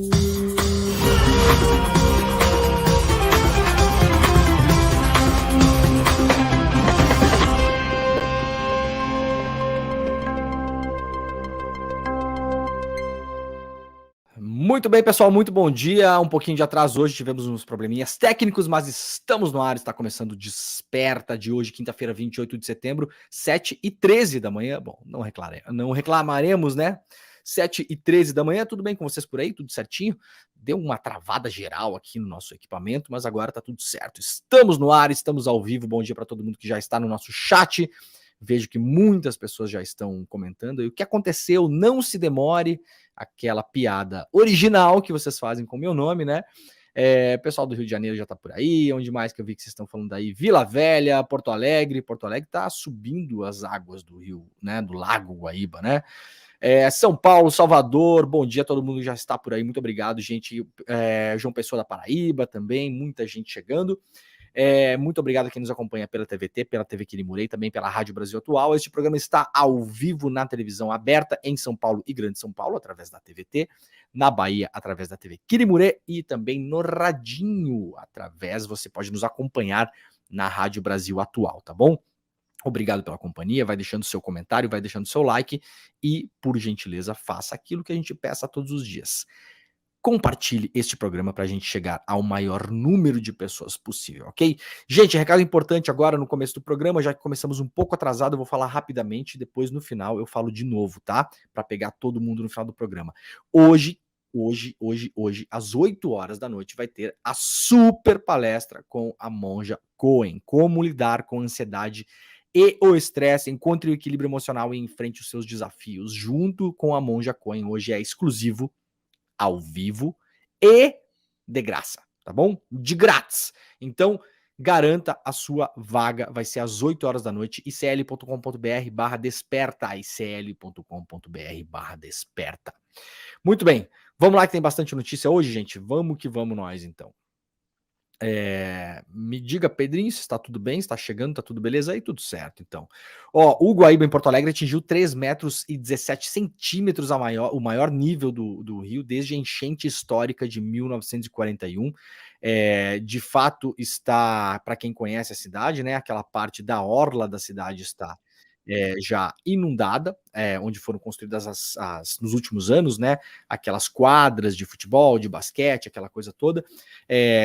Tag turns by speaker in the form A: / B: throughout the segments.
A: Muito bem, pessoal, muito bom dia. Um pouquinho de atraso hoje, tivemos uns probleminhas técnicos, mas estamos no ar. Está começando o Desperta de hoje, quinta-feira, 28 de setembro, 7h13 da manhã. Bom, não reclamaremos, né? 7h13 da manhã, tudo bem com vocês por aí? Tudo certinho? Deu uma travada geral aqui no nosso equipamento, mas agora tá tudo certo. Estamos no ar, estamos ao vivo. Bom dia para todo mundo que já está no nosso chat. Vejo que muitas pessoas já estão comentando. E o que aconteceu? Não se demore. Aquela piada original que vocês fazem com o meu nome, né? Pessoal do Rio de Janeiro já tá por aí. Onde mais que eu vi que vocês estão falando aí? Vila Velha, Porto Alegre. Porto Alegre tá subindo as águas do rio, né? Do Lago Guaíba, né? São Paulo, Salvador, bom dia, todo mundo já está por aí. Muito obrigado, gente. João Pessoa da Paraíba também, muita gente chegando. Muito obrigado a quem nos acompanha pela TVT, pela TV Quirimurê, também pela Rádio Brasil Atual. Este programa está ao vivo na televisão aberta em São Paulo e Grande São Paulo, através da TVT, na Bahia, através da TV Quirimurê e também no radinho, você pode nos acompanhar na Rádio Brasil Atual, tá bom? Obrigado pela companhia, vai deixando seu comentário, vai deixando seu like e, por gentileza, faça aquilo que a gente peça todos os dias. Compartilhe este programa para a gente chegar ao maior número de pessoas possível, ok? Gente, recado importante agora no começo do programa, já que começamos um pouco atrasado, eu vou falar rapidamente, depois no final eu falo de novo, tá? Para pegar todo mundo no final do programa. Hoje, às 8 horas da noite, vai ter a super palestra com a Monja Coen. Como lidar com a ansiedade e o estresse, encontre o equilíbrio emocional e enfrente os seus desafios. Junto com a Monja Coen, hoje é exclusivo, ao vivo e de graça, tá bom? De grátis. Então, garanta a sua vaga, vai ser às 8 horas da noite, icl.com.br/desperta, icl.com.br/desperta. Muito bem, vamos lá que tem bastante notícia hoje, gente. Vamos que vamos nós, então. Me diga, Pedrinho, se está tudo bem, se está chegando, está tudo beleza aí, tudo certo, então. O Guaíba em Porto Alegre atingiu 3 metros e 17 centímetros o maior nível do rio desde a enchente histórica de 1941. De fato, está, para quem conhece a cidade, né, aquela parte da orla da cidade está já inundada, onde foram construídas nos últimos anos, né, aquelas quadras de futebol, de basquete, aquela coisa toda.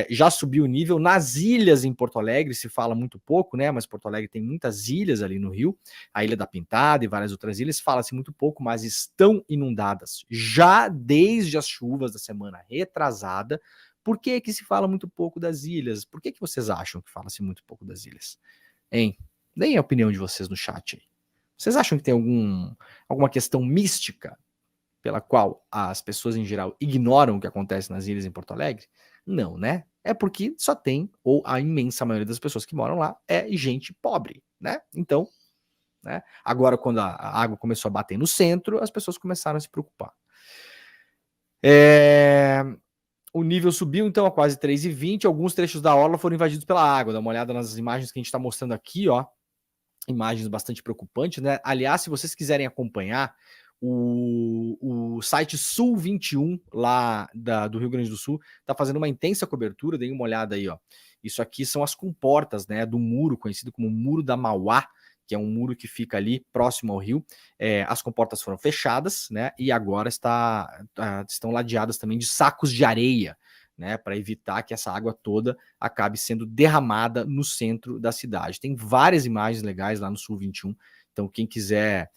A: Já subiu o nível. Nas ilhas em Porto Alegre se fala muito pouco, né? Mas Porto Alegre tem muitas ilhas ali no Rio, a Ilha da Pintada e várias outras ilhas, fala-se muito pouco, mas estão inundadas já desde as chuvas da semana retrasada. Por que que se fala muito pouco das ilhas? Por que que vocês acham que fala-se muito pouco das ilhas? Hein? Deem a opinião de vocês no chat aí. Vocês acham que tem alguma questão mística pela qual as pessoas em geral ignoram o que acontece nas ilhas em Porto Alegre? Não, né? É porque só tem, ou a imensa maioria das pessoas que moram lá é gente pobre, né? Então, né? Agora, quando a água começou a bater no centro, as pessoas começaram a se preocupar. O nível subiu, então, a quase 3,20. Alguns trechos da orla foram invadidos pela água. Dá uma olhada nas imagens que a gente está mostrando aqui, ó. Imagens bastante preocupantes, né? Aliás, se vocês quiserem acompanhar, o site Sul 21, lá do Rio Grande do Sul, está fazendo uma intensa cobertura. Deem uma olhada aí, ó. Isso aqui são as comportas, né, do muro, conhecido como Muro da Mauá, que é um muro que fica ali próximo ao rio. As comportas foram fechadas, né, e agora estão ladeadas também de sacos de areia, né, para evitar que essa água toda acabe sendo derramada no centro da cidade. Tem várias imagens legais lá no Sul 21, então quem quiser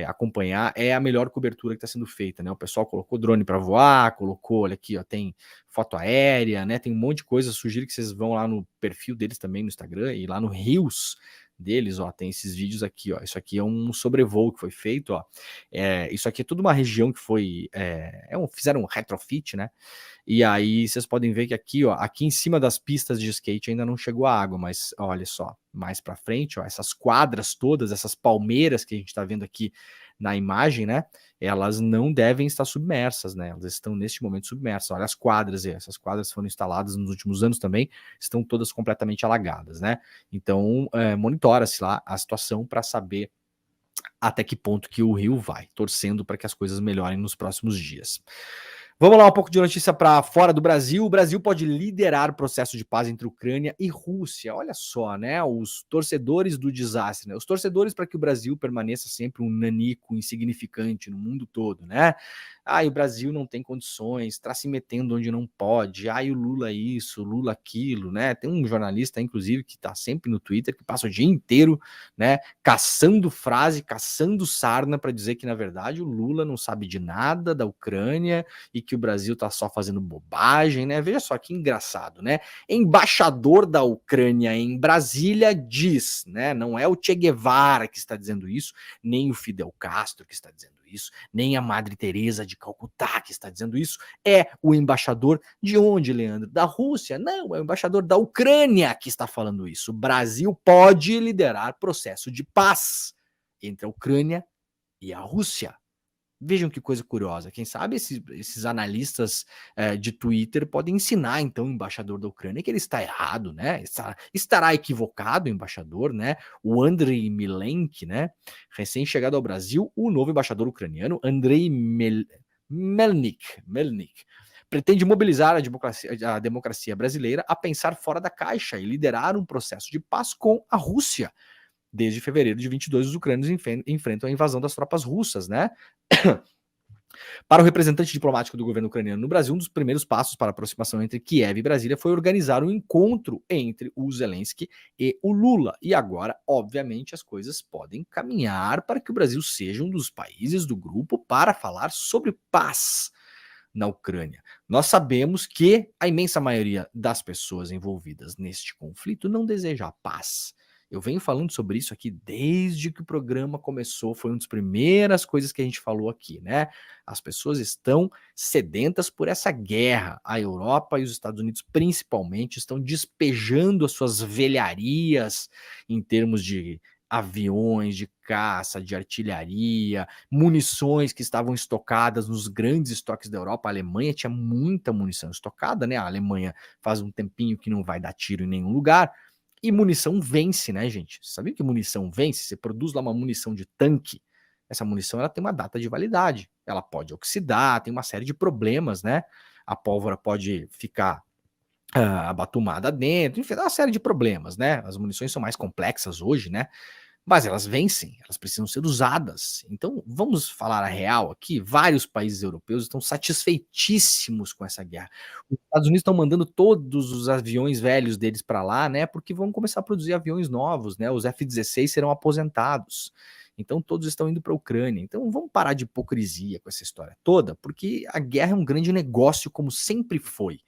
A: acompanhar, é a melhor cobertura que está sendo feita, né? O pessoal colocou drone para voar, colocou, olha aqui, ó, tem foto aérea, né? Tem um monte de coisa. Sugiro que vocês vão lá no perfil deles também no Instagram e lá no Reels deles, ó, tem esses vídeos aqui, ó. Isso aqui é um sobrevoo que foi feito, ó. Isso aqui é tudo uma região que foi, fizeram um retrofit, né? E aí vocês podem ver que aqui, ó, aqui em cima das pistas de skate ainda não chegou a água, mas olha só, mais para frente, ó, essas quadras todas, essas palmeiras que a gente está vendo aqui na imagem, né? Elas não devem estar submersas, né? Elas estão neste momento submersas. Olha as quadras, essas quadras foram instaladas nos últimos anos também, estão todas completamente alagadas, né? Então, monitora-se lá a situação para saber até que ponto que o rio vai, torcendo para que as coisas melhorem nos próximos dias. Vamos lá, um pouco de notícia para fora do Brasil. O Brasil pode liderar o processo de paz entre Ucrânia e Rússia. Olha só, né? Os torcedores do desastre, né? Os torcedores para que o Brasil permaneça sempre um nanico insignificante no mundo todo, né? O Brasil não tem condições, está se metendo onde não pode. O Lula isso, o Lula aquilo, né? Tem um jornalista, inclusive, que está sempre no Twitter, que passa o dia inteiro, né? Caçando frase, caçando sarna para dizer que, na verdade, o Lula não sabe de nada da Ucrânia e que o Brasil tá só fazendo bobagem, né? Veja só que engraçado, né? Embaixador da Ucrânia em Brasília diz, né? Não é o Che Guevara que está dizendo isso, nem o Fidel Castro que está dizendo isso, nem a Madre Teresa de Calcutá que está dizendo isso, é o embaixador de onde, Leandro? Da Rússia? Não, é o embaixador da Ucrânia que está falando isso. O Brasil pode liderar processo de paz entre a Ucrânia e a Rússia. Vejam que coisa curiosa. Quem sabe esses analistas de Twitter podem ensinar, então, o embaixador da Ucrânia que ele está errado, né? Estará equivocado o embaixador, né? O Andrei Milenko, né? Recém-chegado ao Brasil, o novo embaixador ucraniano, Andrei Melnik, pretende mobilizar a democracia brasileira a pensar fora da caixa e liderar um processo de paz com a Rússia. Desde fevereiro de 22, os ucranianos enfrentam a invasão das tropas russas, né? Para o representante diplomático do governo ucraniano no Brasil, um dos primeiros passos para a aproximação entre Kiev e Brasília foi organizar um encontro entre o Zelensky e o Lula. E agora, obviamente, as coisas podem caminhar para que o Brasil seja um dos países do grupo para falar sobre paz na Ucrânia. Nós sabemos que a imensa maioria das pessoas envolvidas neste conflito não deseja a paz. Eu venho falando sobre isso aqui desde que o programa começou, foi uma das primeiras coisas que a gente falou aqui, né? As pessoas estão sedentas por essa guerra. A Europa e os Estados Unidos, principalmente, estão despejando as suas velharias em termos de aviões, de caça, de artilharia, munições que estavam estocadas nos grandes estoques da Europa. A Alemanha tinha muita munição estocada, né? A Alemanha faz um tempinho que não vai dar tiro em nenhum lugar. E munição vence, né, gente? Você sabia que munição vence? Você produz lá uma munição de tanque. Essa munição ela tem uma data de validade. Ela pode oxidar, tem uma série de problemas, né? A pólvora pode ficar abatumada dentro, enfim, uma série de problemas, né? As munições são mais complexas hoje, né? Mas elas vencem, elas precisam ser usadas. Então, vamos falar a real aqui: vários países europeus estão satisfeitíssimos com essa guerra. Os Estados Unidos estão mandando todos os aviões velhos deles para lá, né? Porque vão começar a produzir aviões novos, né? Os F-16 serão aposentados. Então, todos estão indo para a Ucrânia. Então, vamos parar de hipocrisia com essa história toda, porque a guerra é um grande negócio, como sempre foi.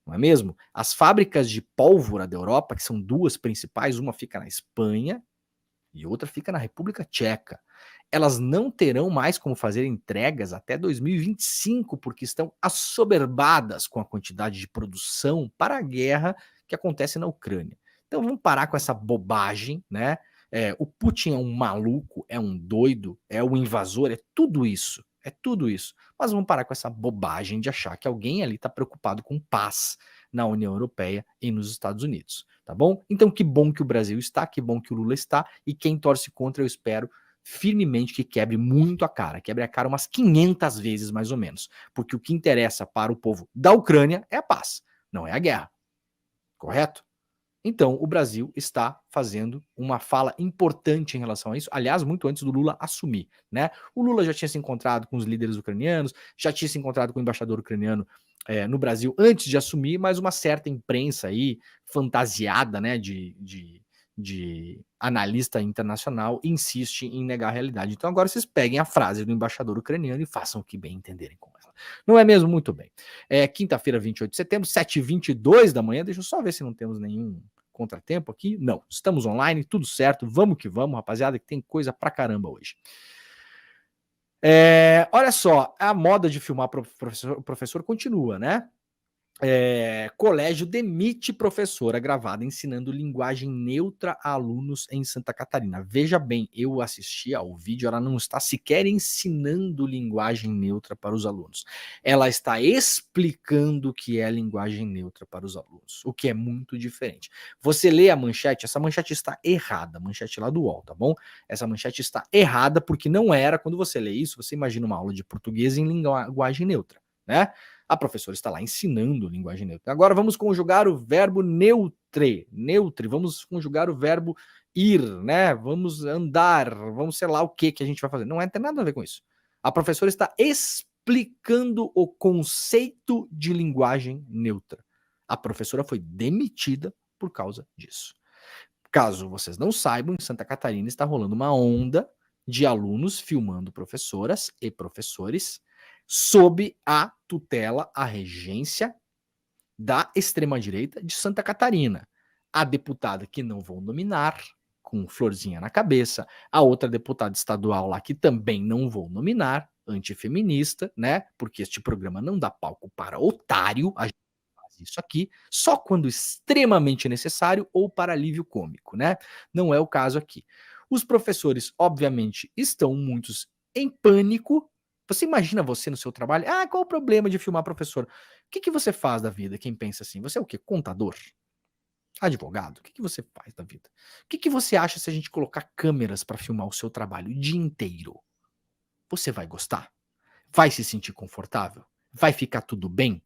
A: Não é mesmo? As fábricas de pólvora da Europa, que são duas principais, uma fica na Espanha e outra fica na República Tcheca. Elas não terão mais como fazer entregas até 2025, porque estão assoberbadas com a quantidade de produção para a guerra que acontece na Ucrânia. Então vamos parar com essa bobagem, né? O Putin é um maluco, é um doido, é um invasor, é tudo isso. É tudo isso. Mas vamos parar com essa bobagem de achar que alguém ali está preocupado com paz na União Europeia e nos Estados Unidos, tá bom? Então que bom que o Brasil está, que bom que o Lula está, e quem torce contra eu espero firmemente que quebre muito a cara, quebre a cara umas 500 vezes mais ou menos, porque o que interessa para o povo da Ucrânia é a paz, não é a guerra, correto? Então, o Brasil está fazendo uma fala importante em relação a isso, aliás, muito antes do Lula assumir, né? O Lula já tinha se encontrado com os líderes ucranianos, já tinha se encontrado com o embaixador ucraniano no Brasil antes de assumir, mas uma certa imprensa aí, fantasiada, né, de analista internacional, insiste em negar a realidade. Então agora vocês peguem a frase do embaixador ucraniano e façam o que bem entenderem com ela. Não é mesmo? Muito bem. Quinta-feira, 28 de setembro, 7h22 da manhã. Deixa eu só ver se não temos nenhum contratempo aqui. Não, estamos online, tudo certo. Vamos que vamos, rapaziada, que tem coisa pra caramba hoje. Olha só, a moda de filmar professor continua, né? Colégio demite professora gravada ensinando linguagem neutra a alunos em Santa Catarina. Veja bem, eu assisti ao vídeo, ela não está sequer ensinando linguagem neutra para os alunos. Ela está explicando o que é linguagem neutra para os alunos, o que é muito diferente. Você lê a manchete, essa manchete está errada, a manchete lá do UOL, tá bom? Essa manchete está errada porque não era, quando você lê isso, você imagina uma aula de português em linguagem neutra. né? A professora está lá ensinando linguagem neutra. Agora vamos conjugar o verbo neutre. Neutre, vamos conjugar o verbo ir, né? Vamos andar, vamos sei lá o que a gente vai fazer. Não tem nada a ver com isso. A professora está explicando o conceito de linguagem neutra. A professora foi demitida por causa disso. Caso vocês não saibam, em Santa Catarina está rolando uma onda de alunos filmando professoras e professores sob a tutela, a regência da extrema-direita de Santa Catarina. A deputada que não vão nominar, com florzinha na cabeça, a outra deputada estadual lá que também não vou nominar, antifeminista, né? Porque este programa não dá palco para otário, a gente faz isso aqui só quando extremamente necessário ou para alívio cômico, né? Não é o caso aqui. Os professores, obviamente, estão muitos em pânico. Você imagina você no seu trabalho? Ah, qual o problema de filmar professor? O que você faz da vida? Quem pensa assim? Você é o quê? Contador? Advogado? O que você faz da vida? O que você acha se a gente colocar câmeras para filmar o seu trabalho o dia inteiro? Você vai gostar? Vai se sentir confortável? Vai ficar tudo bem?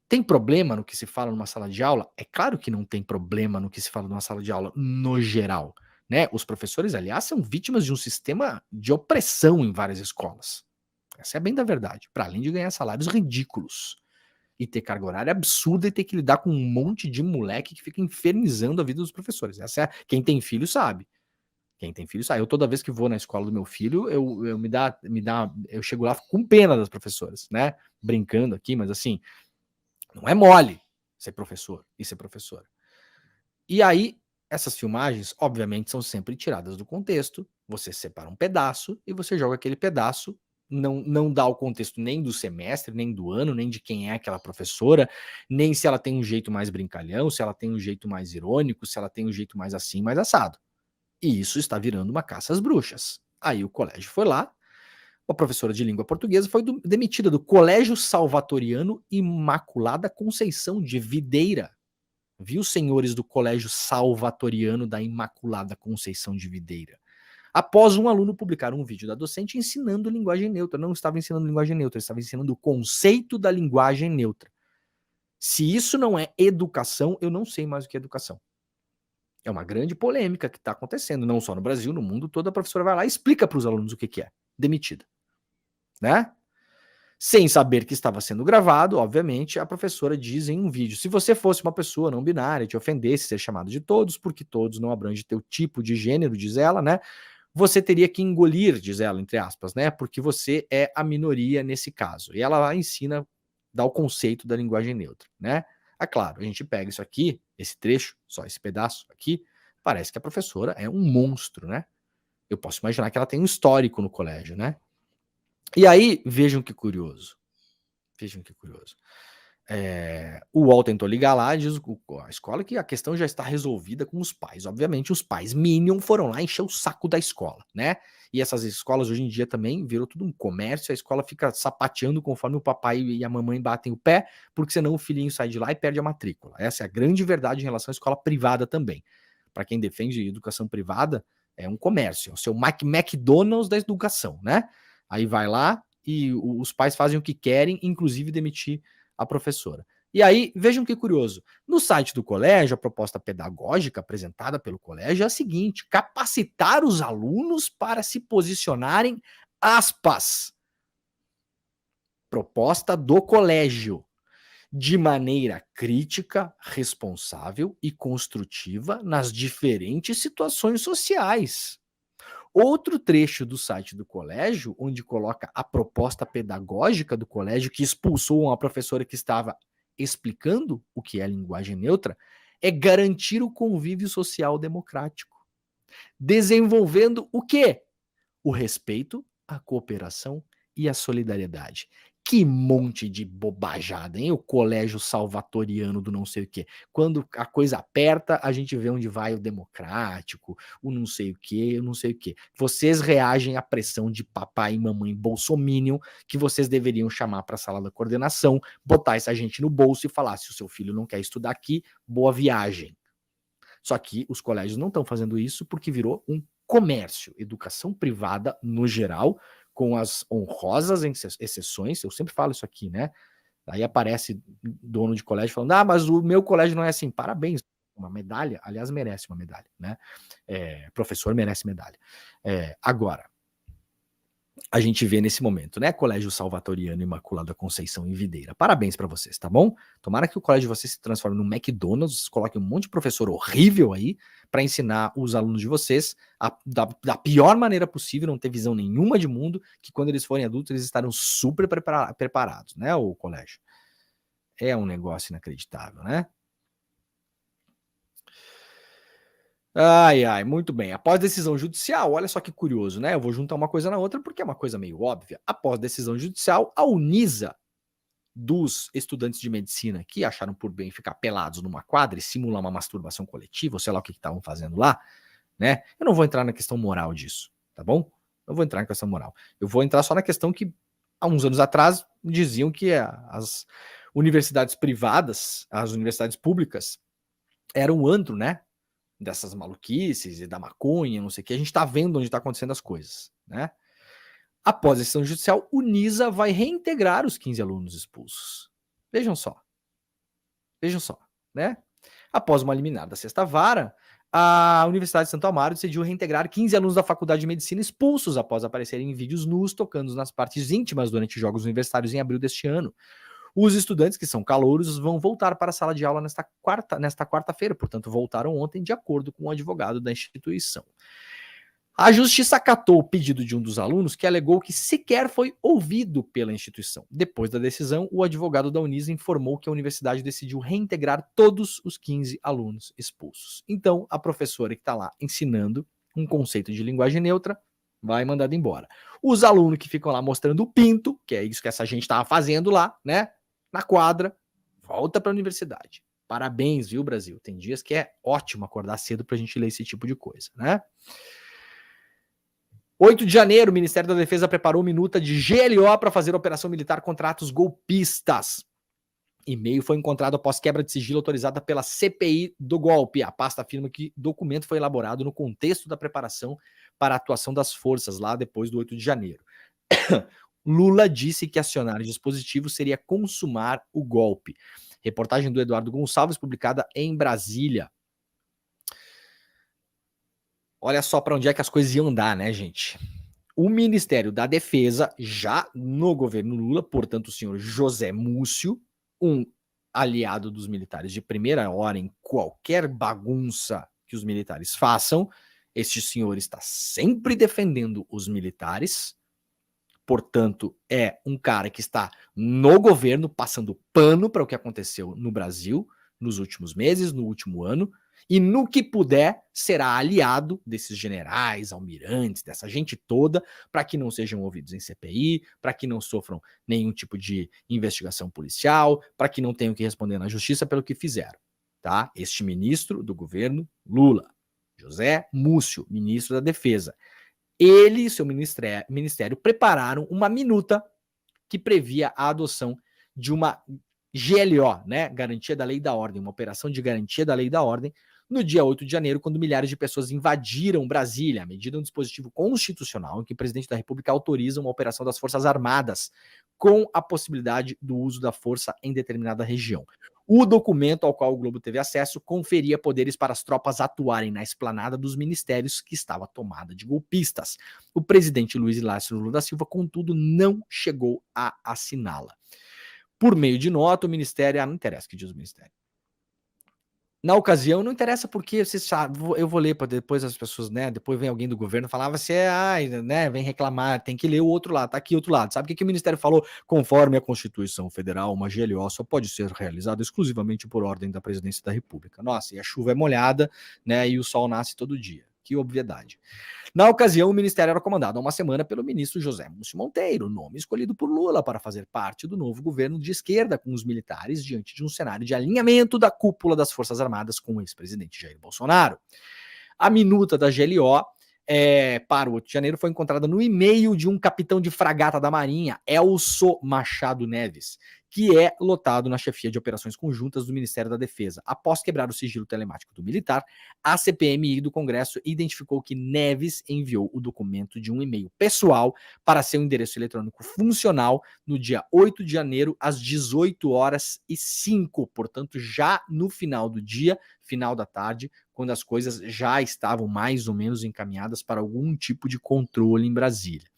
A: Tem problema no que se fala numa sala de aula? É claro que não tem problema no que se fala numa sala de aula, no geral. Né? Os professores, aliás, são vítimas de um sistema de opressão em várias escolas. Essa é bem da verdade. Para além de ganhar salários ridículos e ter carga horária absurda e ter que lidar com um monte de moleque que fica infernizando a vida dos professores. Essa é, quem tem filho sabe. Quem tem filho sabe. Eu toda vez que vou na escola do meu filho, eu chego lá com pena das professoras, né? Brincando aqui, mas assim, não é mole ser professor e ser professora. E aí, essas filmagens, obviamente, são sempre tiradas do contexto. Você separa um pedaço e você joga aquele pedaço. Não dá o contexto nem do semestre, nem do ano, nem de quem é aquela professora, nem se ela tem um jeito mais brincalhão, se ela tem um jeito mais irônico, se ela tem um jeito mais assim, mais assado. E isso está virando uma caça às bruxas. Aí o colégio foi lá, a professora de língua portuguesa foi demitida do Colégio Salvatoriano Imaculada Conceição de Videira. Viu, senhores do Colégio Salvatoriano da Imaculada Conceição de Videira? Após um aluno publicar um vídeo da docente ensinando linguagem neutra. Não estava ensinando linguagem neutra, estava ensinando o conceito da linguagem neutra. Se isso não é educação, eu não sei mais o que é educação. É uma grande polêmica que está acontecendo, não só no Brasil, no mundo todo. A professora vai lá e explica para os alunos o que é. Demitida. Né? Sem saber que estava sendo gravado, obviamente, a professora diz em um vídeo: se você fosse uma pessoa não binária e te ofendesse ser chamado de todos, porque todos não abrange teu tipo de gênero, diz ela, né? Você teria que engolir, diz ela, entre aspas, né? Porque você é a minoria nesse caso. E ela ensina, dá o conceito da linguagem neutra, né? É claro, a gente pega isso aqui, esse trecho, só esse pedaço aqui, parece que a professora é um monstro, né? Eu posso imaginar que ela tem um histórico no colégio, né? E aí, vejam que curioso. Vejam que curioso. O UOL tentou ligar lá, diz a escola que a questão já está resolvida com os pais. Obviamente, os pais Minion foram lá encher o saco da escola, né? E essas escolas hoje em dia também virou tudo um comércio, a escola fica sapateando conforme o papai e a mamãe batem o pé, porque senão o filhinho sai de lá e perde a matrícula. Essa é a grande verdade em relação à escola privada também. Para quem defende educação privada, é um comércio, é o seu McDonald's da educação, né? Aí vai lá e os pais fazem o que querem, inclusive demitir a professora. E aí, vejam que curioso. No site do colégio, a proposta pedagógica apresentada pelo colégio é a seguinte: capacitar os alunos para se posicionarem, aspas, proposta do colégio, de maneira crítica, responsável e construtiva nas diferentes situações sociais. Outro trecho do site do colégio, onde coloca a proposta pedagógica do colégio, que expulsou uma professora que estava explicando o que é linguagem neutra, é garantir o convívio social democrático. Desenvolvendo o quê? O respeito, a cooperação e a solidariedade. Que monte de bobajada, hein? O colégio salvatoriano do não sei o quê. Quando a coisa aperta, a gente vê onde vai o democrático, o não sei o quê, o não sei o quê. Vocês reagem à pressão de papai e mamãe bolsominion que vocês deveriam chamar para a sala da coordenação, botar essa gente no bolso e falar: se o seu filho não quer estudar aqui, boa viagem. Só que os colégios não estão fazendo isso porque virou um comércio, educação privada no geral, com as honrosas exceções, eu sempre falo isso aqui, né? Aí aparece dono de colégio falando, mas o meu colégio não é assim. Parabéns, uma medalha, aliás, merece uma medalha, né? Professor merece medalha. Agora, a gente vê nesse momento, né? Colégio Salvatoriano Imaculada Conceição em Videira. Parabéns para vocês, tá bom? Tomara que o colégio de vocês se transforme num McDonald's, coloque um monte de professor horrível aí para ensinar os alunos de vocês da pior maneira possível, não ter visão nenhuma de mundo, que quando eles forem adultos eles estarão super preparados, né? O colégio. É um negócio inacreditável, né? Muito bem. Após decisão judicial, olha só que curioso, né? Eu vou juntar uma coisa na outra porque é uma coisa meio óbvia. Após decisão judicial, a Unisa dos estudantes de medicina que acharam por bem ficar pelados numa quadra e simular uma masturbação coletiva, ou sei lá o que estavam fazendo lá, né? Eu não vou entrar na questão moral disso, tá bom? Não vou entrar na questão moral. Eu vou entrar só na questão que, há uns anos atrás, diziam que as universidades privadas, as universidades públicas, eram um antro, né? Dessas maluquices e da maconha, não sei o que, a gente tá vendo onde tá acontecendo as coisas, né? Após a decisão judicial, o NISA vai reintegrar os 15 alunos expulsos. Vejam só, né? Após uma liminar da sexta vara, a Universidade de Santo Amaro decidiu reintegrar 15 alunos da Faculdade de Medicina expulsos após aparecerem em vídeos nus tocando nas partes íntimas durante jogos universitários em abril deste ano. Os estudantes, que são calouros, vão voltar para a sala de aula nesta quarta-feira, portanto, voltaram ontem, de acordo com o advogado da instituição. A justiça acatou o pedido de um dos alunos, que alegou que sequer foi ouvido pela instituição. Depois da decisão, o advogado da Unisa informou que a universidade decidiu reintegrar todos os 15 alunos expulsos. Então, a professora que está lá ensinando um conceito de linguagem neutra vai mandada embora. Os alunos que ficam lá mostrando o pinto, que é isso que essa gente estava fazendo lá, né? Na quadra, volta para a universidade. Parabéns, viu, Brasil? Tem dias que é ótimo acordar cedo para a gente ler esse tipo de coisa, né? 8 de janeiro, o Ministério da Defesa preparou minuta de GLO para fazer operação militar contra atos golpistas. E-mail foi encontrado após quebra de sigilo autorizada pela CPI do golpe. A pasta afirma que o documento foi elaborado no contexto da preparação para a atuação das forças lá depois do 8 de janeiro. Lula disse que acionar o dispositivo seria consumar o golpe. Reportagem do Eduardo Gonçalves, publicada em Brasília. Olha só para onde é que as coisas iam andar, né, gente? O Ministério da Defesa, já no governo Lula, portanto, o senhor José Múcio, um aliado dos militares de primeira hora em qualquer bagunça que os militares façam, este senhor está sempre defendendo os militares. Portanto, é um cara que está no governo passando pano para o que aconteceu no Brasil nos últimos meses, no último ano, e no que puder será aliado desses generais, almirantes, dessa gente toda, para que não sejam ouvidos em CPI, para que não sofram nenhum tipo de investigação policial, para que não tenham que responder na justiça pelo que fizeram, tá? Este ministro do governo Lula, José Múcio, ministro da Defesa, ele e seu ministério prepararam uma minuta que previa a adoção de uma GLO, né, Garantia da Lei e da Ordem, uma operação de garantia da lei e da ordem, no dia 8 de janeiro, quando milhares de pessoas invadiram Brasília. A medida é um dispositivo constitucional em que o presidente da República autoriza uma operação das Forças Armadas com a possibilidade do uso da força em determinada região. O documento ao qual o Globo teve acesso conferia poderes para as tropas atuarem na esplanada dos ministérios que estava tomada de golpistas. O presidente Luiz Inácio Lula da Silva, contudo, não chegou a assiná-la. Por meio de nota, o Ministério... não interessa o que diz o Ministério. Na ocasião, não interessa porque, você sabe, eu vou ler para depois as pessoas, né? Depois vem alguém do governo falar, você né? Vem reclamar, tem que ler o outro lado, tá aqui outro lado. Sabe o que o Ministério falou? Conforme a Constituição Federal, uma GLO só pode ser realizada exclusivamente por ordem da Presidência da República. Nossa, e a chuva é molhada, né? E o sol nasce todo dia. Que obviedade. Na ocasião, o Ministério era comandado há uma semana pelo ministro José Múcio Monteiro, nome escolhido por Lula para fazer parte do novo governo de esquerda com os militares diante de um cenário de alinhamento da cúpula das Forças Armadas com o ex-presidente Jair Bolsonaro. A minuta da GLO para o 8 de janeiro foi encontrada no e-mail de um capitão de fragata da Marinha, Elso Machado Neves, que é lotado na chefia de operações conjuntas do Ministério da Defesa. Após quebrar o sigilo telemático do militar, a CPMI do Congresso identificou que Neves enviou o documento de um e-mail pessoal para seu endereço eletrônico funcional no dia 8 de janeiro, às 18h05, portanto, já no final do dia, final da tarde, quando as coisas já estavam mais ou menos encaminhadas para algum tipo de controle em Brasília.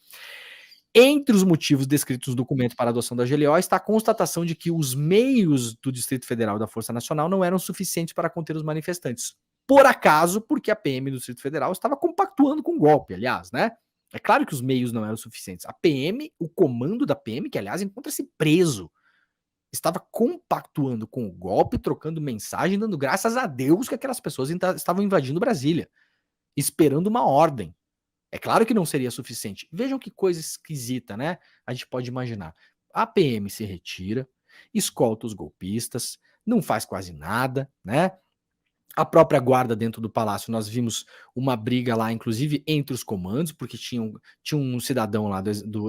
A: Entre os motivos descritos no documento para a adoção da GLO está a constatação de que os meios do Distrito Federal e da Força Nacional não eram suficientes para conter os manifestantes. Por acaso, porque a PM do Distrito Federal estava compactuando com o golpe, aliás, né? É claro que os meios não eram suficientes. A PM, o comando da PM, que aliás encontra-se preso, estava compactuando com o golpe, trocando mensagem, dando graças a Deus que aquelas pessoas estavam invadindo Brasília, esperando uma ordem. É claro que não seria suficiente. Vejam que coisa esquisita, né? A gente pode imaginar. A PM se retira, escolta os golpistas, não faz quase nada, né? A própria guarda dentro do palácio, nós vimos uma briga lá, inclusive entre os comandos, porque tinha um cidadão lá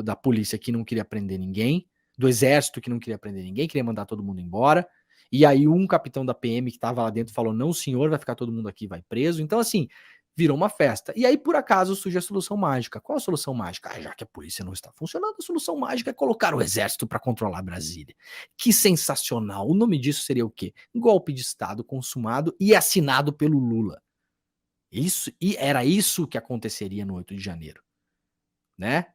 A: da polícia que não queria prender ninguém, do exército que não queria prender ninguém, queria mandar todo mundo embora. E aí um capitão da PM que estava lá dentro falou: não, senhor, vai ficar todo mundo aqui, vai preso. Então, assim, virou uma festa. E aí, por acaso, surge a solução mágica. Qual a solução mágica? Já que a polícia não está funcionando, a solução mágica é colocar o exército para controlar Brasília. Que sensacional! O nome disso seria o quê? Golpe de Estado consumado e assinado pelo Lula. E era isso que aconteceria no 8 de janeiro, né?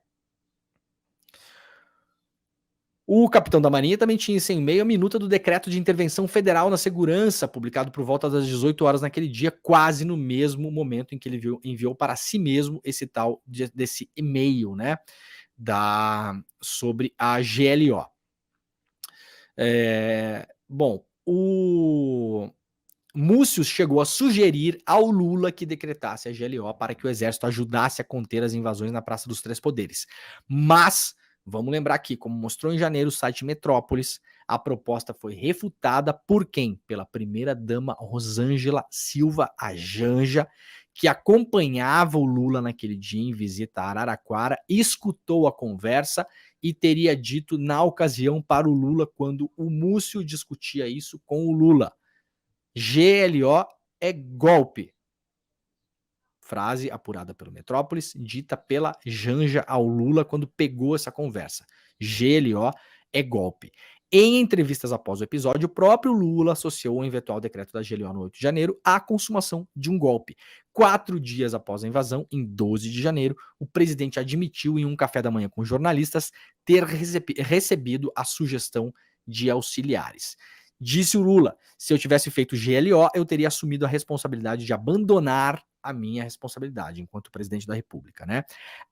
A: O capitão da Marinha também tinha isso em meio à minuta do decreto de intervenção federal na segurança, publicado por volta das 18 horas naquele dia, quase no mesmo momento em que ele enviou para si mesmo esse tal desse e-mail, né, sobre a GLO. Bom, o Múcio chegou a sugerir ao Lula que decretasse a GLO para que o exército ajudasse a conter as invasões na Praça dos Três Poderes. Mas vamos lembrar aqui, como mostrou em janeiro o site Metrópolis, a proposta foi refutada por quem? Pela primeira-dama Rosângela Silva, a Janja, que acompanhava o Lula naquele dia em visita a Araraquara, escutou a conversa e teria dito na ocasião para o Lula, quando o Múcio discutia isso com o Lula: GLO é golpe. Frase apurada pelo Metrópolis, dita pela Janja ao Lula quando pegou essa conversa. GLO é golpe. Em entrevistas após o episódio, o próprio Lula associou o eventual decreto da GLO no 8 de janeiro à consumação de um golpe. 4 dias após a invasão, em 12 de janeiro, o presidente admitiu em um café da manhã com jornalistas ter recebido a sugestão de auxiliares. Disse o Lula: se eu tivesse feito GLO, eu teria assumido a responsabilidade de abandonar a minha responsabilidade enquanto presidente da República, né?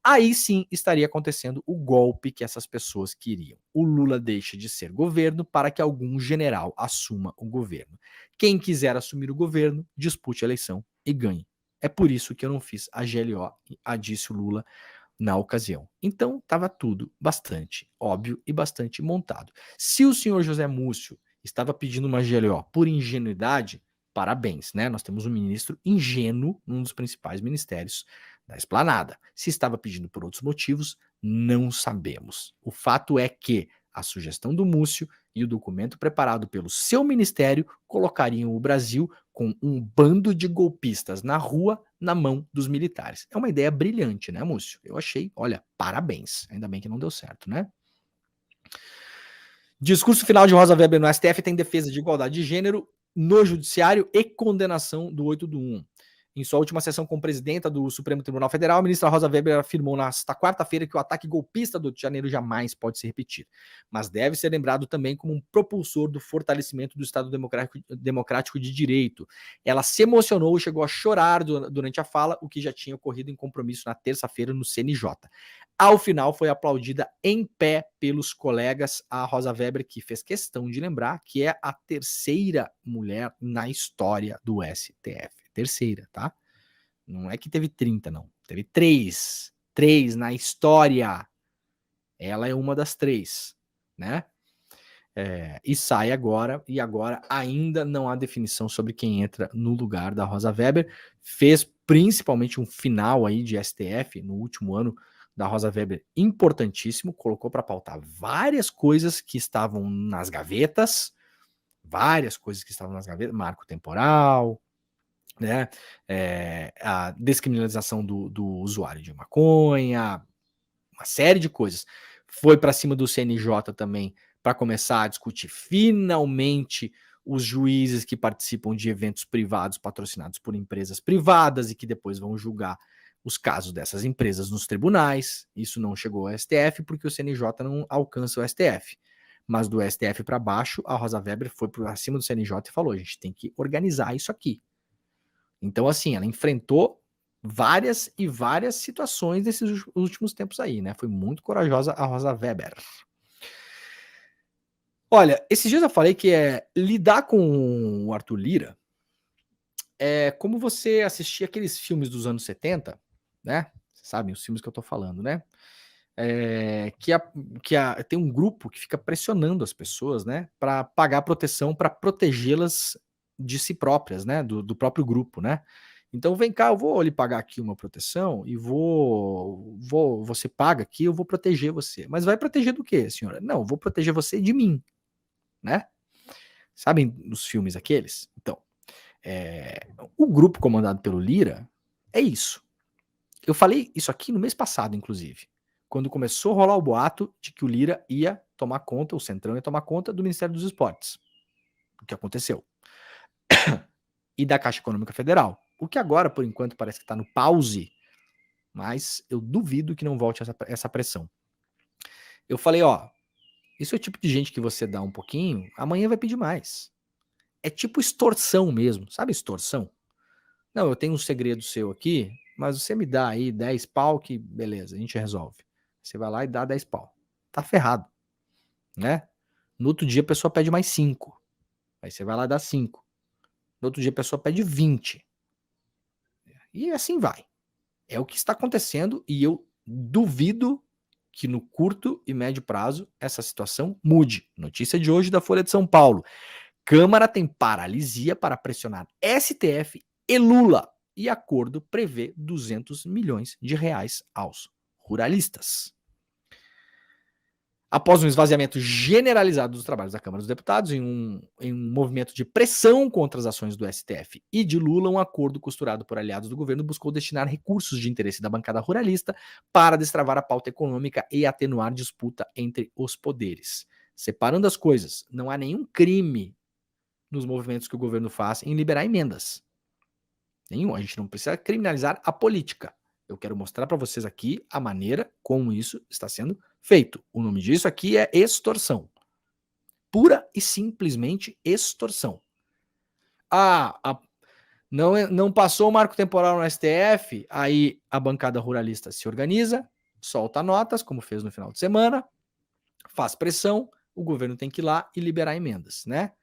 A: Aí sim estaria acontecendo o golpe que essas pessoas queriam. O Lula deixa de ser governo para que algum general assuma o governo. Quem quiser assumir o governo, dispute a eleição e ganhe. É por isso que eu não fiz a GLO, disse o Lula na ocasião. Então estava tudo bastante óbvio e bastante montado. Se o senhor José Múcio estava pedindo uma GLO por ingenuidade, parabéns, né? Nós temos um ministro ingênuo num dos principais ministérios da esplanada. Se estava pedindo por outros motivos, não sabemos. O fato é que a sugestão do Múcio e o documento preparado pelo seu ministério colocariam o Brasil com um bando de golpistas na rua, na mão dos militares. É uma ideia brilhante, né, Múcio? Eu achei, olha, parabéns. Ainda bem que não deu certo, né? Discurso final de Rosa Weber no STF tem defesa de igualdade de gênero no judiciário e condenação do 8/1. Em sua última sessão como presidenta do Supremo Tribunal Federal, a ministra Rosa Weber afirmou nesta quarta-feira que o ataque golpista do 8 de janeiro jamais pode se repetir, mas deve ser lembrado também como um propulsor do fortalecimento do Estado democrático de direito. Ela se emocionou e chegou a chorar durante a fala, o que já tinha ocorrido em compromisso na terça-feira no CNJ. Ao final, foi aplaudida em pé pelos colegas a Rosa Weber, que fez questão de lembrar que é a terceira mulher na história do STF. Terceira, tá? Não é que teve 30, não. Teve 3. 3 na história. Ela é uma das 3, né? E sai agora, e agora ainda não há definição sobre quem entra no lugar da Rosa Weber. Fez principalmente um final aí de STF no último ano da Rosa Weber importantíssimo, colocou para pautar várias coisas que estavam nas gavetas, marco temporal, né, a descriminalização do usuário de maconha, uma série de coisas. Foi para cima do CNJ também para começar a discutir finalmente os juízes que participam de eventos privados patrocinados por empresas privadas e que depois vão julgar os casos dessas empresas nos tribunais. Isso não chegou ao STF porque o CNJ não alcança o STF. Mas do STF para baixo, a Rosa Weber foi para cima do CNJ e falou: a gente tem que organizar isso aqui. Então, assim, ela enfrentou várias e várias situações nesses últimos tempos aí, né? Foi muito corajosa a Rosa Weber. Olha, esses dias eu falei que lidar com o Arthur Lira é como você assistir aqueles filmes dos anos 70, né? Vocês sabem os filmes que eu tô falando, né? Tem um grupo que fica pressionando as pessoas, né? Para pagar proteção, para protegê-las de si próprias, né? Do próprio grupo, né? Então vem cá, eu vou lhe pagar aqui uma proteção e você paga aqui, eu vou proteger você. Mas vai proteger do quê, senhora? Não, eu vou proteger você de mim, né? Sabem os filmes aqueles? Então, o grupo comandado pelo Lira é isso. Eu falei isso aqui no mês passado, inclusive, quando começou a rolar o boato de que o Lira ia tomar conta, o Centrão ia tomar conta do Ministério dos Esportes. O que aconteceu? E da Caixa Econômica Federal. O que agora, por enquanto, parece que está no pause, mas eu duvido que não volte essa pressão. Eu falei, ó, isso é o tipo de gente que você dá um pouquinho, amanhã vai pedir mais. É tipo extorsão mesmo, sabe extorsão? Não, eu tenho um segredo seu aqui, mas você me dá aí 10 pau que beleza, a gente resolve. Você vai lá e dá 10 pau. Tá ferrado, né? No outro dia a pessoa pede mais 5. Aí você vai lá e dá 5. No outro dia a pessoa pede 20. E assim vai. É o que está acontecendo e eu duvido que no curto e médio prazo essa situação mude. Notícia de hoje da Folha de São Paulo. Câmara tem paralisia para pressionar STF e Lula. E acordo prevê 200 milhões de reais aos ruralistas. Após um esvaziamento generalizado dos trabalhos da Câmara dos Deputados, em um movimento de pressão contra as ações do STF e de Lula, um acordo costurado por aliados do governo buscou destinar recursos de interesse da bancada ruralista para destravar a pauta econômica e atenuar disputa entre os poderes. Separando as coisas, não há nenhum crime nos movimentos que o governo faz em liberar emendas. Nenhum. A gente não precisa criminalizar a política. Eu quero mostrar para vocês aqui a maneira como isso está sendo feito. O nome disso aqui é extorsão. Pura e simplesmente extorsão. Não passou o marco temporal no STF, aí a bancada ruralista se organiza, solta notas, como fez no final de semana, faz pressão, o governo tem que ir lá e liberar emendas, né?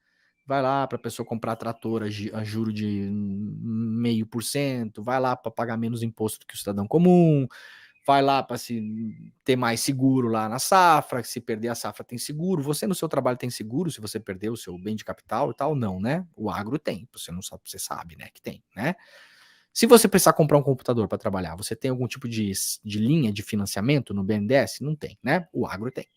A: Vai lá para a pessoa comprar trator a juro de 0,5%, vai lá para pagar menos imposto do que o cidadão comum, vai lá para se ter mais seguro lá na safra, se perder a safra tem seguro, você no seu trabalho tem seguro se você perder o seu bem de capital e tal, não, né? O agro tem, você não sabe, você sabe, né, que tem, né? Se você precisar comprar um computador para trabalhar, você tem algum tipo de linha de financiamento no BNDES? Não tem, né? O agro tem.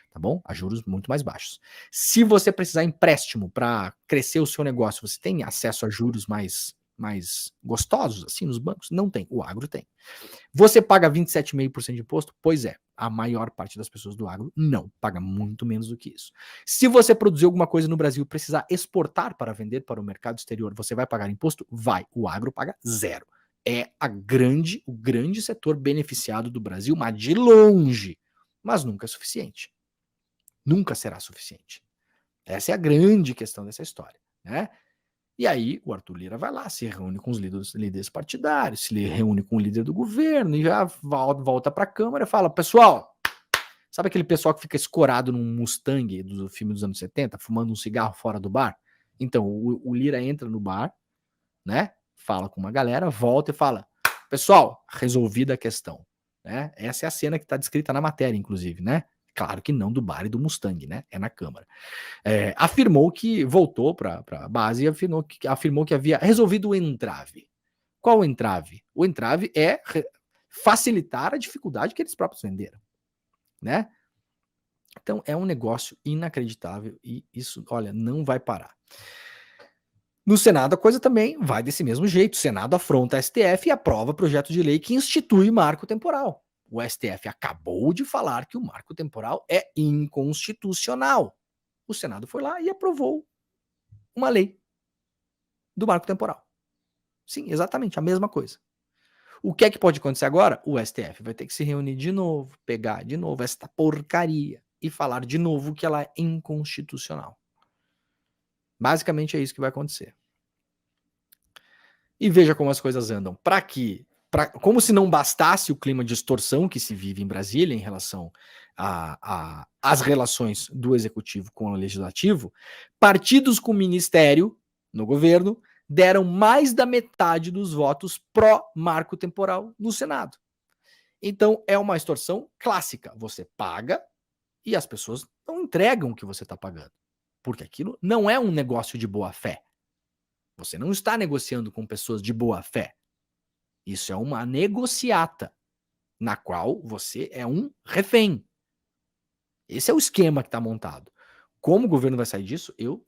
A: Tá bom? A juros muito mais baixos. Se você precisar empréstimo para crescer o seu negócio, você tem acesso a juros mais gostosos, assim, nos bancos? Não tem. O agro tem. Você paga 27,5% de imposto? Pois é. A maior parte das pessoas do agro não. Paga muito menos do que isso. Se você produzir alguma coisa no Brasil e precisar exportar para vender para o mercado exterior, você vai pagar imposto? Vai. O agro paga zero. É o grande setor beneficiado do Brasil, mas de longe. Mas nunca é suficiente. Nunca será suficiente. Essa é a grande questão dessa história, né? E aí o Arthur Lira vai lá, se reúne com os líderes partidários, se reúne com o líder do governo e já volta para a Câmara e fala, pessoal, sabe aquele pessoal que fica escorado num Mustang do filme dos anos 70, fumando um cigarro fora do bar? Então, o Lira entra no bar, né? Fala com uma galera, volta e fala, pessoal, resolvida a questão. Né? Essa é a cena que está descrita na matéria, inclusive, né? Claro que não do bar e do Mustang, né? É na Câmara. Afirmou que voltou para a base e afirmou que havia resolvido o entrave. Qual o entrave? O entrave é facilitar a dificuldade que eles próprios venderam, né? Então é um negócio inacreditável e isso, olha, não vai parar. No Senado a coisa também vai desse mesmo jeito. O Senado afronta a STF e aprova projeto de lei que institui marco temporal. O STF acabou de falar que o marco temporal é inconstitucional. O Senado foi lá e aprovou uma lei do marco temporal. Sim, exatamente a mesma coisa. O que é que pode acontecer agora? O STF vai ter que se reunir de novo, pegar de novo esta porcaria e falar de novo que ela é inconstitucional. Basicamente é isso que vai acontecer. E veja como as coisas andam. Para quê? Como se não bastasse o clima de extorsão que se vive em Brasília em relação às relações do executivo com o legislativo, partidos com ministério no governo deram mais da metade dos votos pró-marco temporal no Senado. Então é uma extorsão clássica. Você paga e as pessoas não entregam o que você está pagando. Porque aquilo não é um negócio de boa fé. Você não está negociando com pessoas de boa fé. Isso é uma negociata, na qual você é um refém. Esse é o esquema que está montado. Como o governo vai sair disso, eu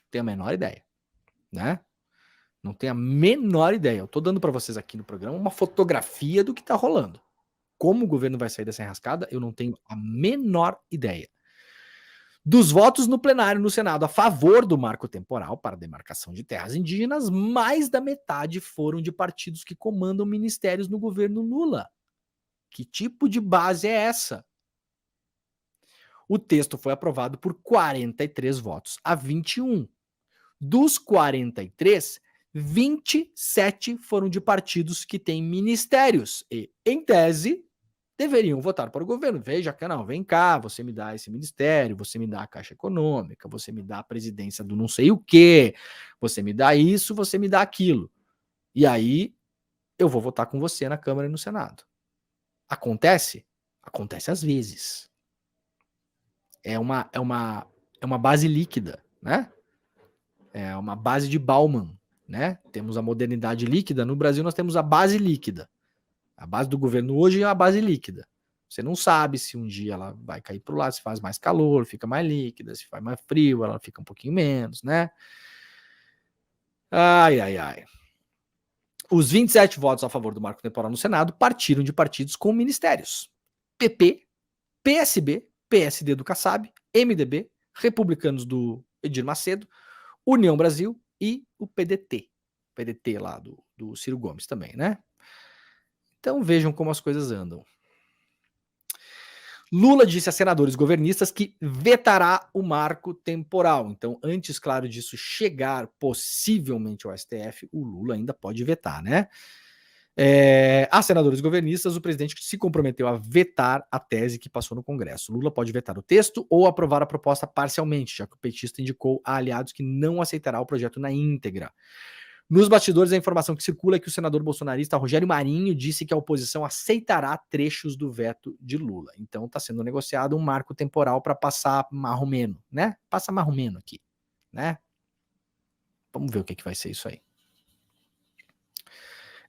A: tenho a menor ideia, né? Não tenho a menor ideia. Eu estou dando para vocês aqui no programa uma fotografia do que está rolando. Como o governo vai sair dessa enrascada, eu não tenho a menor ideia. Dos votos no plenário no Senado a favor do marco temporal para a demarcação de terras indígenas, mais da metade foram de partidos que comandam ministérios no governo Lula. Que tipo de base é essa? O texto foi aprovado por 43 votos a 21. Dos 43, 27 foram de partidos que têm ministérios e, em tese, deveriam votar para o governo. Veja que não, vem cá, você me dá esse ministério, você me dá a Caixa Econômica, você me dá a presidência do não sei o quê, você me dá isso, você me dá aquilo. E aí eu vou votar com você na Câmara e no Senado. Acontece? Acontece às vezes. É uma base líquida, né? É uma base de Bauman, né? Temos a modernidade líquida, no Brasil nós temos a base líquida. A base do governo hoje é a base líquida. Você não sabe se um dia ela vai cair para o lado, se faz mais calor, fica mais líquida, se faz mais frio, ela fica um pouquinho menos, né? Ai, ai, ai. Os 27 votos a favor do marco temporal no Senado partiram de partidos com ministérios. PP, PSB, PSD do Kassab, MDB, Republicanos do Edir Macedo, União Brasil e o PDT. PDT lá do Ciro Gomes também, né? Então vejam como as coisas andam. Lula disse a senadores governistas que vetará o marco temporal. Então, antes, claro, disso chegar possivelmente ao STF, o Lula ainda pode vetar, né? A senadores governistas, o presidente se comprometeu a vetar a tese que passou no Congresso. Lula pode vetar o texto ou aprovar a proposta parcialmente, já que o petista indicou a aliados que não aceitará o projeto na íntegra. Nos bastidores, a informação que circula é que o senador bolsonarista Rogério Marinho disse que a oposição aceitará trechos do veto de Lula. Então está sendo negociado um marco temporal para passar marromeno, né? Passa marromeno aqui, né? Vamos ver o que vai ser isso aí.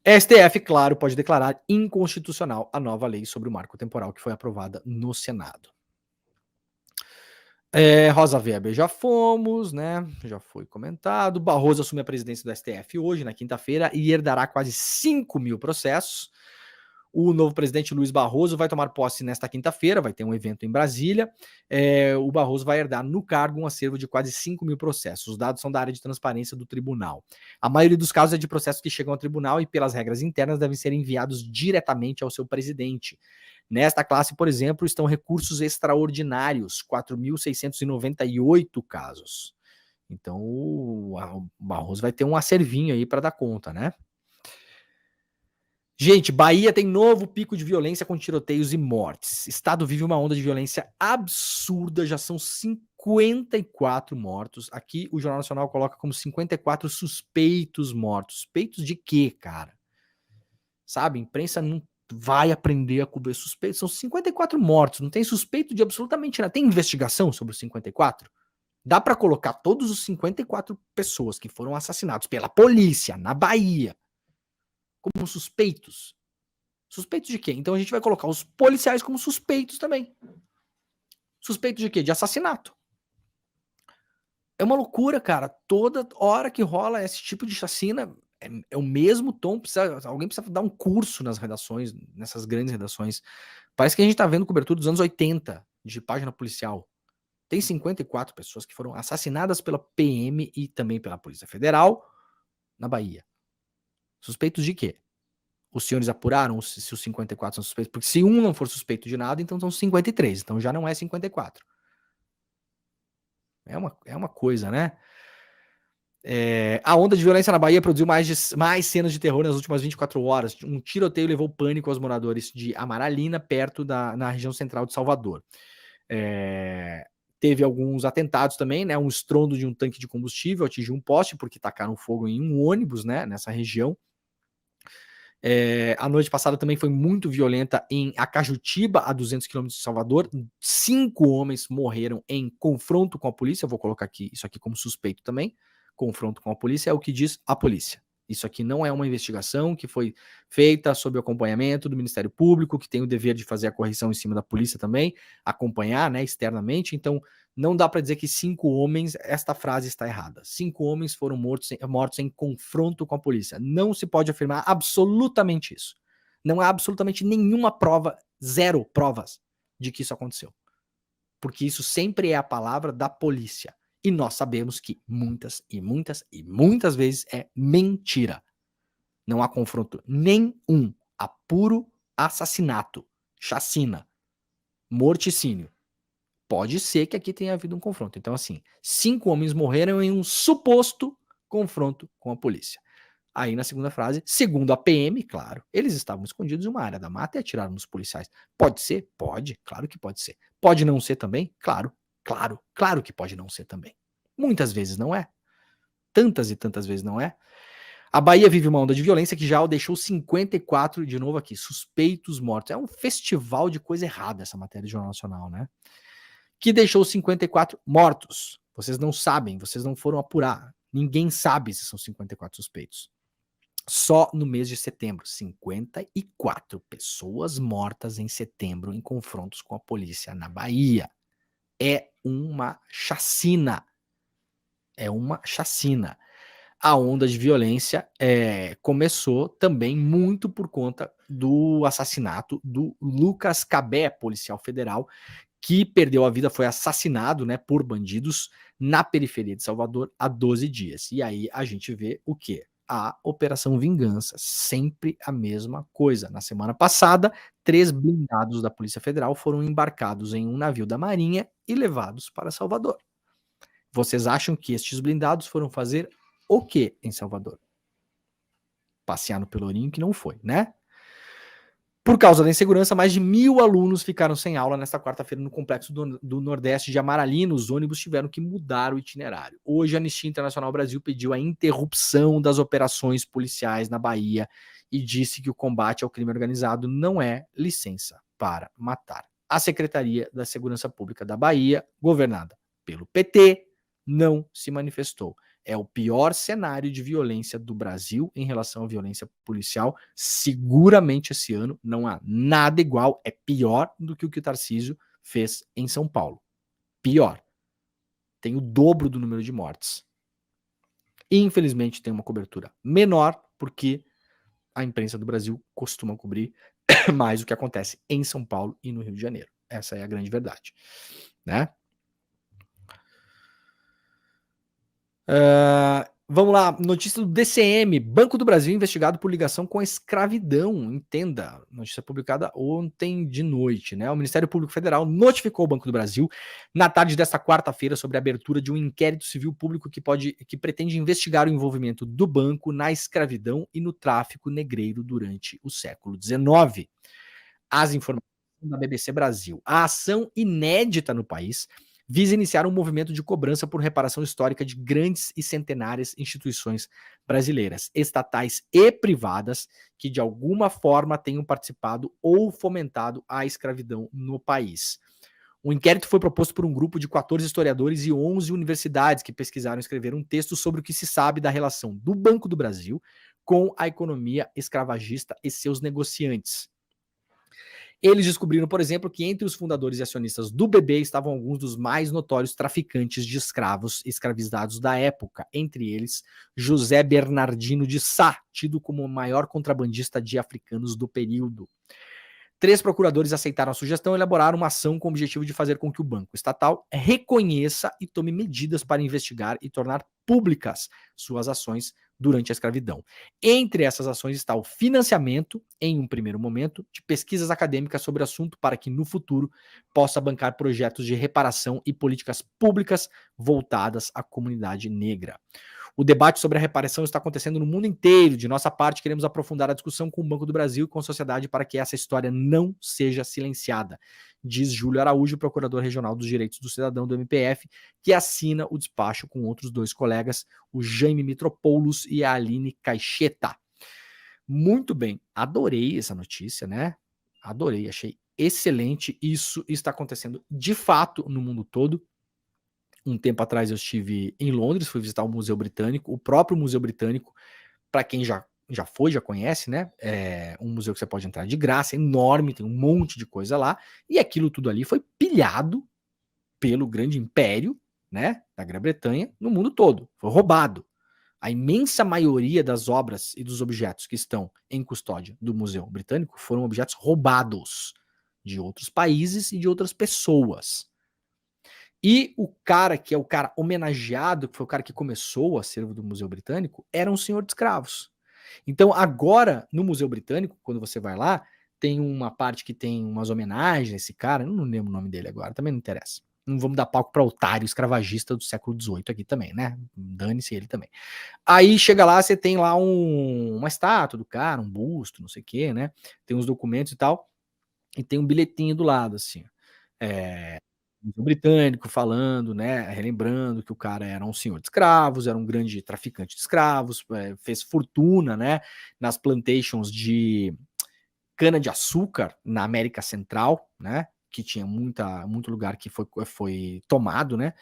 A: STF, claro, pode declarar inconstitucional a nova lei sobre o marco temporal que foi aprovada no Senado. Rosa Weber já fomos, né? Já foi comentado. Barroso assume a presidência do STF hoje, na quinta-feira, e herdará quase 5 mil processos. O novo presidente Luiz Barroso vai tomar posse nesta quinta-feira, vai ter um evento em Brasília. O Barroso vai herdar no cargo um acervo de quase 5 mil processos. Os dados são da área de transparência do tribunal. A maioria dos casos é de processos que chegam ao tribunal e, pelas regras internas, devem ser enviados diretamente ao seu presidente. Nesta classe, por exemplo, estão recursos extraordinários, 4.698 casos. Então, o Barroso vai ter um acervinho aí para dar conta, né? Gente, Bahia tem novo pico de violência com tiroteios e mortes. Estado vive uma onda de violência absurda, já são 54 mortos. Aqui o Jornal Nacional coloca como 54 suspeitos mortos. Suspeitos de quê, cara? Sabe, a imprensa não vai aprender a cobrir suspeitos. São 54 mortos, não tem suspeito de absolutamente nada. Tem investigação sobre os 54? Dá para colocar todos os 54 pessoas que foram assassinados pela polícia na Bahia como suspeitos? Suspeitos de quê? Então a gente vai colocar os policiais como suspeitos também. Suspeitos de quê? De assassinato. É uma loucura, cara. Toda hora que rola esse tipo de chacina, é o mesmo tom. Alguém precisa dar um curso nas redações, nessas grandes redações. Parece que a gente tá vendo cobertura dos anos 80 de página policial. Tem 54 pessoas que foram assassinadas pela PM e também pela Polícia Federal na Bahia. Suspeitos de quê? Os senhores apuraram se os 54 são suspeitos? Porque se um não for suspeito de nada, então são 53. Então já não é 54. É uma coisa, né? A onda de violência na Bahia produziu mais cenas de terror nas últimas 24 horas. Um tiroteio levou pânico aos moradores de Amaralina, perto na região central de Salvador. Teve alguns atentados também, né? Um estrondo de um tanque de combustível atingiu um poste porque tacaram fogo em um ônibus, né? Nessa região. A noite passada também foi muito violenta em Acajutiba, a 200 quilômetros de Salvador. 5 homens morreram em confronto com a polícia. Eu vou colocar aqui isso aqui como suspeito também. Confronto com a polícia é o que diz a polícia. Isso aqui não é uma investigação que foi feita sob o acompanhamento do Ministério Público, que tem o dever de fazer a correção em cima da polícia também, acompanhar, né, externamente. Então, não dá para dizer que 5 homens, esta frase está errada. 5 homens foram mortos em confronto com a polícia. Não se pode afirmar absolutamente isso. Não há absolutamente nenhuma prova, zero provas de que isso aconteceu. Porque isso sempre é a palavra da polícia. E nós sabemos que muitas e muitas e muitas vezes é mentira. Não há confronto nenhum. Há puro assassinato, chacina, morticínio. Pode ser que aqui tenha havido um confronto. Então, assim, 5 homens morreram em um suposto confronto com a polícia. Aí, na segunda frase, segundo a PM, claro, eles estavam escondidos em uma área da mata e atiraram nos policiais. Pode ser? Pode, claro que pode ser. Pode não ser também? Claro, claro que pode não ser também. Muitas vezes não é. Tantas e tantas vezes não é. A Bahia vive uma onda de violência que já deixou 54, de novo aqui, suspeitos mortos. É um festival de coisa errada essa matéria de Jornal Nacional, né? Que deixou 54 mortos. Vocês não sabem, vocês não foram apurar. Ninguém sabe se são 54 suspeitos. Só no mês de setembro, 54 pessoas mortas em setembro em confrontos com a polícia na Bahia. É uma chacina. É uma chacina. A onda de violência começou também muito por conta do assassinato do Lucas Cabé, policial federal, que perdeu a vida, foi assassinado, né, por bandidos na periferia de Salvador há 12 dias. E aí a gente vê o quê? A Operação Vingança, sempre a mesma coisa. Na semana passada, 3 blindados da Polícia Federal foram embarcados em um navio da Marinha e levados para Salvador. Vocês acham que estes blindados foram fazer o quê em Salvador? Passear no Pelourinho, que não foi, né? Por causa da insegurança, mais de 1.000 alunos ficaram sem aula nesta quarta-feira no complexo do Nordeste de Amaralina. Os ônibus tiveram que mudar o itinerário. Hoje, a Anistia Internacional Brasil pediu a interrupção das operações policiais na Bahia e disse que o combate ao crime organizado não é licença para matar. A Secretaria da Segurança Pública da Bahia, governada pelo PT, não se manifestou. É o pior cenário de violência do Brasil em relação à violência policial. Seguramente esse ano não há nada igual, é pior do que o Tarcísio fez em São Paulo. Pior. Tem o dobro do número de mortes. Infelizmente tem uma cobertura menor, porque a imprensa do Brasil costuma cobrir mais o que acontece em São Paulo e no Rio de Janeiro. Essa é a grande verdade, né? Vamos lá, notícia do DCM, Banco do Brasil investigado por ligação com a escravidão, entenda, notícia publicada ontem de noite, né? O Ministério Público Federal notificou o Banco do Brasil na tarde desta quarta-feira sobre a abertura de um inquérito civil público que pretende investigar o envolvimento do banco na escravidão e no tráfico negreiro durante o século XIX. As informações da BBC Brasil. A ação inédita no país visa iniciar um movimento de cobrança por reparação histórica de grandes e centenárias instituições brasileiras, estatais e privadas, que de alguma forma tenham participado ou fomentado a escravidão no país. O inquérito foi proposto por um grupo de 14 historiadores e 11 universidades que pesquisaram e escreveram um texto sobre o que se sabe da relação do Banco do Brasil com a economia escravagista e seus negociantes. Eles descobriram, por exemplo, que entre os fundadores e acionistas do BB estavam alguns dos mais notórios traficantes de escravos escravizados da época, entre eles José Bernardino de Sá, tido como o maior contrabandista de africanos do período. 3 procuradores aceitaram a sugestão e elaboraram uma ação com o objetivo de fazer com que o banco estatal reconheça e tome medidas para investigar e tornar públicas suas ações durante a escravidão. Entre essas ações está o financiamento, em um primeiro momento, de pesquisas acadêmicas sobre o assunto para que no futuro possa bancar projetos de reparação e políticas públicas voltadas à comunidade negra. O debate sobre a reparação está acontecendo no mundo inteiro. De nossa parte, queremos aprofundar a discussão com o Banco do Brasil e com a sociedade para que essa história não seja silenciada, diz Júlio Araújo, procurador regional dos direitos do cidadão do MPF, que assina o despacho com outros 2 colegas, o Jaime Mitropoulos e a Aline Caixeta. Muito bem, adorei essa notícia, né? Adorei, achei excelente. Isso está acontecendo de fato no mundo todo. Um tempo atrás eu estive em Londres, fui visitar o Museu Britânico, o próprio Museu Britânico, para quem já foi, já conhece, né? É um museu que você pode entrar de graça, é enorme, tem um monte de coisa lá, e aquilo tudo ali foi pilhado pelo grande império, né, da Grã-Bretanha no mundo todo, foi roubado. A imensa maioria das obras e dos objetos que estão em custódia do Museu Britânico foram objetos roubados de outros países e de outras pessoas. E o cara que é o cara homenageado, que foi o cara que começou o acervo do Museu Britânico, era um senhor de escravos. Então agora, no Museu Britânico, quando você vai lá, tem uma parte que tem umas homenagens a esse cara, eu não lembro o nome dele agora, também não interessa. Não vamos dar palco para otário escravagista do século XVIII aqui também, né? Dane-se ele também. Aí chega lá, você tem lá uma estátua do cara, um busto, não sei o quê, né? Tem uns documentos e tal, e tem um bilhetinho do lado, assim. Britânico falando, né, relembrando que o cara era um senhor de escravos, era um grande traficante de escravos, fez fortuna, né, nas plantations de cana-de-açúcar na América Central, né, que tinha muito lugar que foi tomado, né,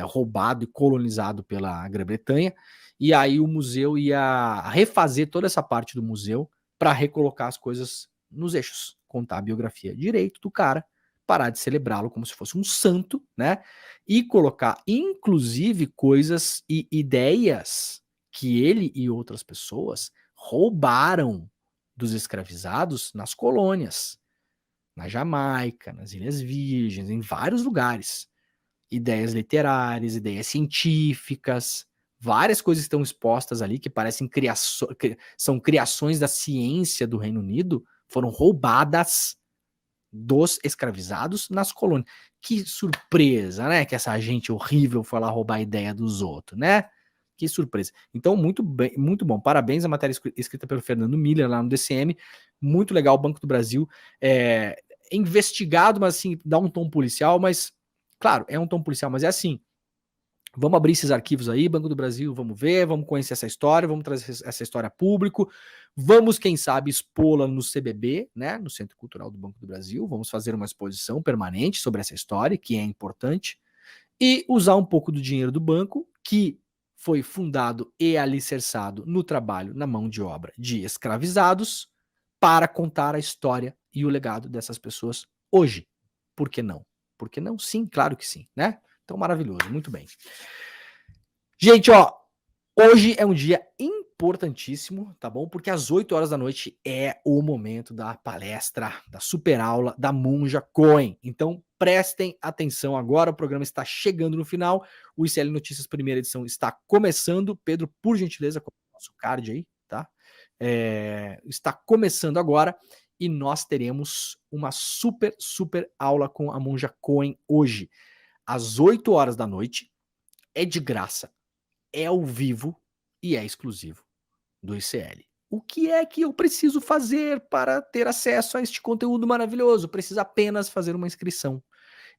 A: roubado e colonizado pela Grã-Bretanha, e aí o museu ia refazer toda essa parte do museu para recolocar as coisas nos eixos, contar a biografia direito do cara, parar de celebrá-lo como se fosse um santo, né, e colocar inclusive coisas e ideias que ele e outras pessoas roubaram dos escravizados nas colônias, na Jamaica, nas Ilhas Virgens, em vários lugares. Ideias literárias, ideias científicas, várias coisas estão expostas ali que parecem são criações da ciência do Reino Unido, foram roubadas dos escravizados nas colônias. Que surpresa, né? Que essa gente horrível foi lá roubar a ideia dos outros, né? Que surpresa. Então, muito bem, muito bom. Parabéns à matéria escrita pelo Fernando Miller lá no DCM. Muito legal, o Banco do Brasil. Investigado, mas assim, dá um tom policial, mas, claro, é um tom policial, mas é assim. Vamos abrir esses arquivos aí, Banco do Brasil, vamos ver, vamos conhecer essa história, vamos trazer essa história a público, vamos, quem sabe, expô-la no CBB, né, no Centro Cultural do Banco do Brasil, vamos fazer uma exposição permanente sobre essa história, que é importante, e usar um pouco do dinheiro do banco, que foi fundado e alicerçado no trabalho, na mão de obra de escravizados, para contar a história e o legado dessas pessoas hoje. Por que não? Por que não? Sim, claro que sim, né? Então, maravilhoso, muito bem. Gente, ó, hoje é um dia importantíssimo, tá bom? Porque às 8 horas da noite é o momento da palestra, da super aula da Monja Cohen. Então, prestem atenção agora, o programa está chegando no final, o ICL Notícias primeira edição está começando. Pedro, por gentileza, coloca o nosso card aí, tá? Está começando agora e nós teremos uma super aula com a Monja Cohen hoje, às 8 horas da noite, é de graça, é ao vivo e é exclusivo do ICL. O que é que eu preciso fazer para ter acesso a este conteúdo maravilhoso? Preciso apenas fazer uma inscrição.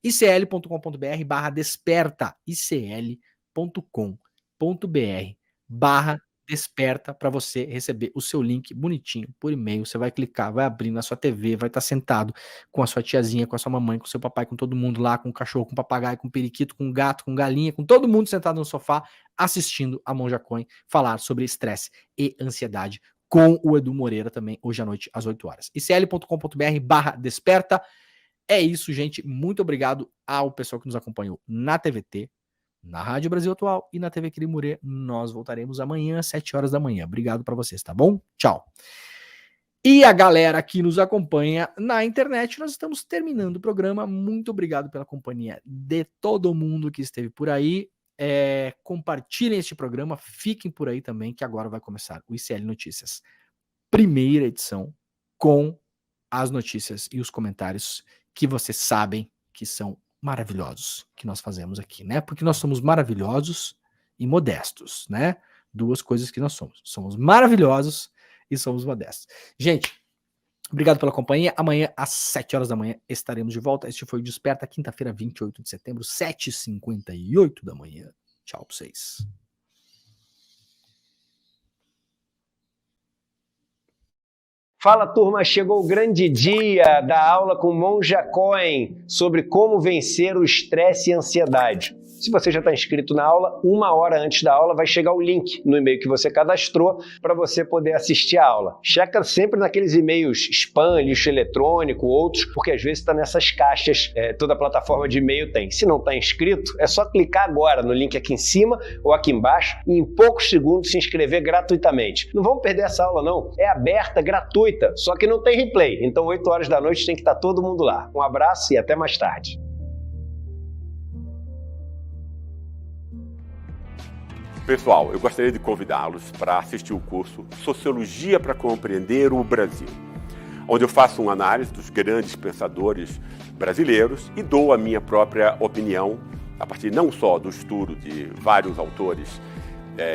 A: icl.com.br/desperta, icl.com.br/desperta, para você receber o seu link bonitinho por e-mail. Você vai clicar, vai abrir na sua TV, vai estar sentado com a sua tiazinha, com a sua mamãe, com o seu papai, com todo mundo lá, com o cachorro, com o papagaio, com o periquito, com o gato, com galinha, com todo mundo sentado no sofá, assistindo a Monja Cohen falar sobre estresse e ansiedade com o Edu Moreira também, hoje à noite, às 8 horas. icl.com.br/desperta. É isso, gente. Muito obrigado ao pessoal que nos acompanhou na TVT, na Rádio Brasil Atual e na TV Quirimurê. Nós voltaremos amanhã às 7 horas da manhã. Obrigado para vocês, tá bom? Tchau. E a galera que nos acompanha na internet, nós estamos terminando o programa. Muito obrigado pela companhia de todo mundo que esteve por aí. Compartilhem este programa, fiquem por aí também, que agora vai começar o ICL Notícias, primeira edição, com as notícias e os comentários que vocês sabem que são maravilhosos, que nós fazemos aqui, né? Porque nós somos maravilhosos e modestos, né? Duas coisas que nós somos. Somos maravilhosos e somos modestos. Gente, obrigado pela companhia. Amanhã, às 7 horas da manhã, estaremos de volta. Este foi o Desperta, quinta-feira, 28 de setembro, 7h58 da manhã. Tchau pra vocês.
B: Fala, turma, chegou o grande dia da aula com Monja Cohen sobre como vencer o estresse e a ansiedade. Se você já está inscrito na aula, 1 hora antes da aula vai chegar o link no e-mail que você cadastrou para você poder assistir a aula. Checa sempre naqueles e-mails spam, lixo eletrônico, outros, porque às vezes está nessas caixas, toda a plataforma de e-mail tem. Se não está inscrito, é só clicar agora no link aqui em cima ou aqui embaixo e em poucos segundos se inscrever gratuitamente. Não vamos perder essa aula não, é aberta, gratuita, só que não tem replay, então 8 horas da noite tem que estar todo mundo lá. Um abraço e até mais tarde.
C: Pessoal, eu gostaria de convidá-los para assistir o curso Sociologia para Compreender o Brasil, onde eu faço uma análise dos grandes pensadores brasileiros e dou a minha própria opinião, a partir não só do estudo de vários autores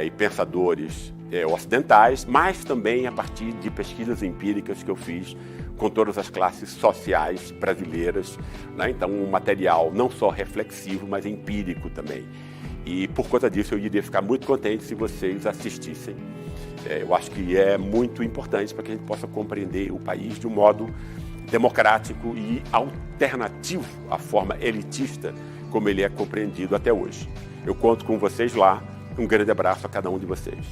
C: e pensadores ocidentais, mas também a partir de pesquisas empíricas que eu fiz com todas as classes sociais brasileiras, né? Então, um material não só reflexivo, mas empírico também. E por conta disso eu iria ficar muito contente se vocês assistissem. Eu acho que é muito importante para que a gente possa compreender o país de um modo democrático e alternativo à forma elitista como ele é compreendido até hoje. Eu conto com vocês lá. Um grande abraço a cada um de vocês.